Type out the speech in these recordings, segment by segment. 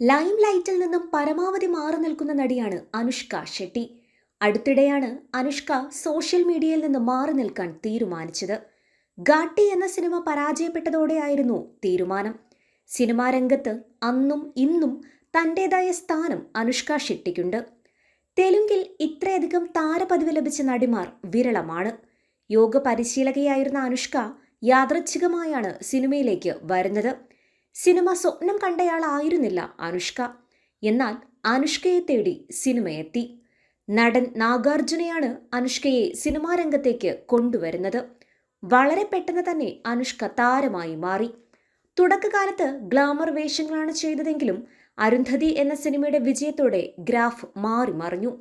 Lime ലൈറ്റിൽ നിന്നും പരമാവധി മാറി നിൽക്കുന്ന നടിയാണ് അനുഷ്ക ഷെട്ടി. അടുത്തിടെയാണ് അനുഷ്ക സോഷ്യൽ മീഡിയയിൽ നിന്ന് മാറി നിൽക്കാൻ തീരുമാനിച്ചത്. ഘാട്ടി എന്ന സിനിമ പരാജയപ്പെട്ടതോടെയായിരുന്നു തീരുമാനം. സിനിമാ രംഗത്ത് അന്നും ഇന്നും തൻ്റെതായ സ്ഥാനം അനുഷ്ക ഷെട്ടിക്കുണ്ട്. തെലുങ്കിൽ ഇത്രയധികം താരപദവി ലഭിച്ച നടിമാർ വിരളമാണ്. യോഗ പരിശീലകയായിരുന്ന അനുഷ്ക യാദൃച്ഛികമായാണ് സിനിമയിലേക്ക് വരുന്നത്. സിനിമ സ്വപ്നം കണ്ടയാളായിരുന്നില്ല അനുഷ്ക. എന്നാൽ അനുഷ്കയെ തേടി സിനിമയെത്തി. നടൻ നാഗാർജുനയാണ് അനുഷ്കയെ സിനിമാ രംഗത്തേക്ക് കൊണ്ടുവരുന്നത്. വളരെ പെട്ടെന്ന് തന്നെ അനുഷ്ക താരമായി മാറി. തുടക്കകാലത്ത് ഗ്ലാമർ വേഷങ്ങളാണ് ചെയ്തതെങ്കിലും അരുന്ധതി എന്ന സിനിമയുടെ വിജയത്തോടെ ഗ്രാഫ് മാറി മറിഞ്ഞു.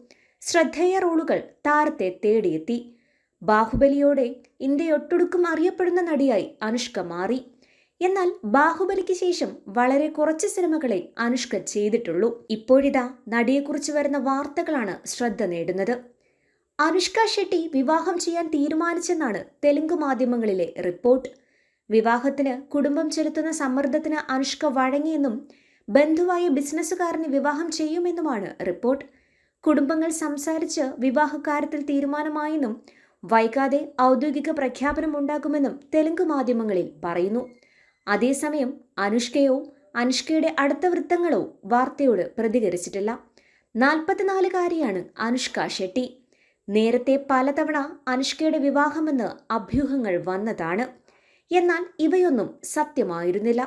ശ്രദ്ധേയ റോളുകൾ താരത്തെ തേടിയെത്തി. ബാഹുബലിയോടെ ഇന്ത്യയൊട്ടുടുക്കും അറിയപ്പെടുന്ന നടിയായി അനുഷ്ക മാറി. എന്നാൽ ബാഹുബലിക്ക് ശേഷം വളരെ കുറച്ച് സിനിമകളെ അനുഷ്ക ചെയ്തിട്ടുള്ളൂ. ഇപ്പോഴിതാ നടിയെക്കുറിച്ച് വരുന്ന വാർത്തകളാണ് ശ്രദ്ധ നേടുന്നത്. അനുഷ്ക ഷെട്ടി വിവാഹം ചെയ്യാൻ തീരുമാനിച്ചെന്നാണ് തെലുങ്ക് മാധ്യമങ്ങളിലെ റിപ്പോർട്ട്. വിവാഹത്തിന് കുടുംബം ചെലുത്തുന്ന സമ്മർദ്ദത്തിന് അനുഷ്ക വഴങ്ങിയെന്നും ബന്ധുവായ ബിസിനസ്സുകാരനെ വിവാഹം ചെയ്യുമെന്നുമാണ് റിപ്പോർട്ട്. കുടുംബങ്ങൾ സംസാരിച്ച് വിവാഹകാര്യത്തിൽ തീരുമാനമായെന്നും വൈകാതെ ഔദ്യോഗിക പ്രഖ്യാപനം ഉണ്ടാകുമെന്നും തെലുങ്ക് മാധ്യമങ്ങളിൽ പറയുന്നു. അതേസമയം അനുഷ്കയോ അനുഷ്കയുടെ അടുത്ത വൃത്തങ്ങളോ വാർത്തയോട് പ്രതികരിച്ചിട്ടില്ല. 44-കാരിയാണ് അനുഷ്ക ഷെട്ടി. നേരത്തെ പലതവണ അനുഷ്കയുടെ വിവാഹമെന്ന് അഭ്യൂഹങ്ങൾ വന്നതാണ്. എന്നാൽ ഇവയൊന്നും സത്യമായിരുന്നില്ല.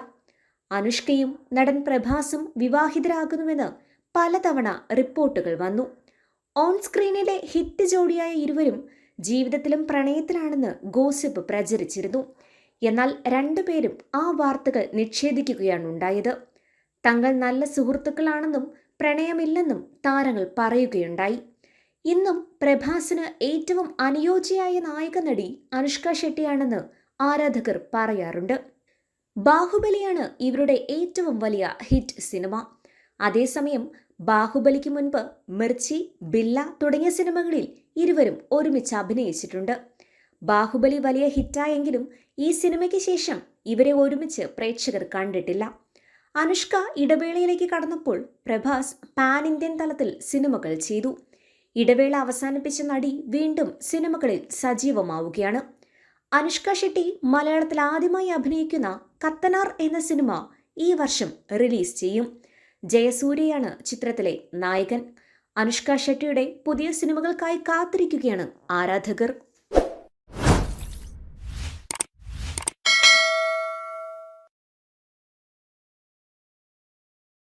അനുഷ്കയും നടൻ പ്രഭാസും വിവാഹിതരാകുന്നുവെന്ന് പലതവണ റിപ്പോർട്ടുകൾ വന്നു. ഓൺ സ്ക്രീനിലെ ഹിറ്റ് ജോഡിയായ ഇരുവരും ജീവിതത്തിലും പ്രണയത്തിലാണെന്ന് ഗോസിപ്പ് പ്രചരിച്ചിരുന്നു. എന്നാൽ രണ്ടുപേരും ആ വാർത്തകൾ നിഷേധിക്കുകയാണ് ഉണ്ടായത്. തങ്ങൾ നല്ല സുഹൃത്തുക്കളാണെന്നും പ്രണയമില്ലെന്നും താരങ്ങൾ പറയുകയുണ്ടായി. ഇന്നും പ്രഭാസിന് ഏറ്റവും അനുയോജ്യയായ നായിക നടി അനുഷ്ക ഷെട്ടിയാണെന്ന് ആരാധകർ പറയാറുണ്ട്. ബാഹുബലിയാണ് ഇവരുടെ ഏറ്റവും വലിയ ഹിറ്റ് സിനിമ. അതേസമയം ബാഹുബലിക്ക് മുൻപ് മിർച്ചി, ബില്ല തുടങ്ങിയ സിനിമകളിൽ ഇരുവരും ഒരുമിച്ച് അഭിനയിച്ചിട്ടുണ്ട്. ബാഹുബലി വലിയ ഹിറ്റായെങ്കിലും ഈ സിനിമയ്ക്ക് ശേഷം ഇവരെ ഒരുമിച്ച് പ്രേക്ഷകർ കണ്ടിട്ടില്ല. അനുഷ്ക ഇടവേളയിലേക്ക് കടന്നപ്പോൾ പ്രഭാസ് പാൻ ഇന്ത്യൻ തലത്തിൽ സിനിമകൾ ചെയ്തു. ഇടവേള അവസാനിപ്പിച്ച നടി വീണ്ടും സിനിമകളിൽ സജീവമാവുകയാണ്. അനുഷ്ക ഷെട്ടി മലയാളത്തിൽ ആദ്യമായി അഭിനയിക്കുന്ന കത്തനാർ എന്ന സിനിമ ഈ വർഷം റിലീസ് ചെയ്യും. ജയസൂര്യയാണ് ചിത്രത്തിലെ നായകൻ. അനുഷ്ക ഷെട്ടിയുടെ പുതിയ സിനിമകൾക്കായി കാത്തിരിക്കുകയാണ് ആരാധകർ.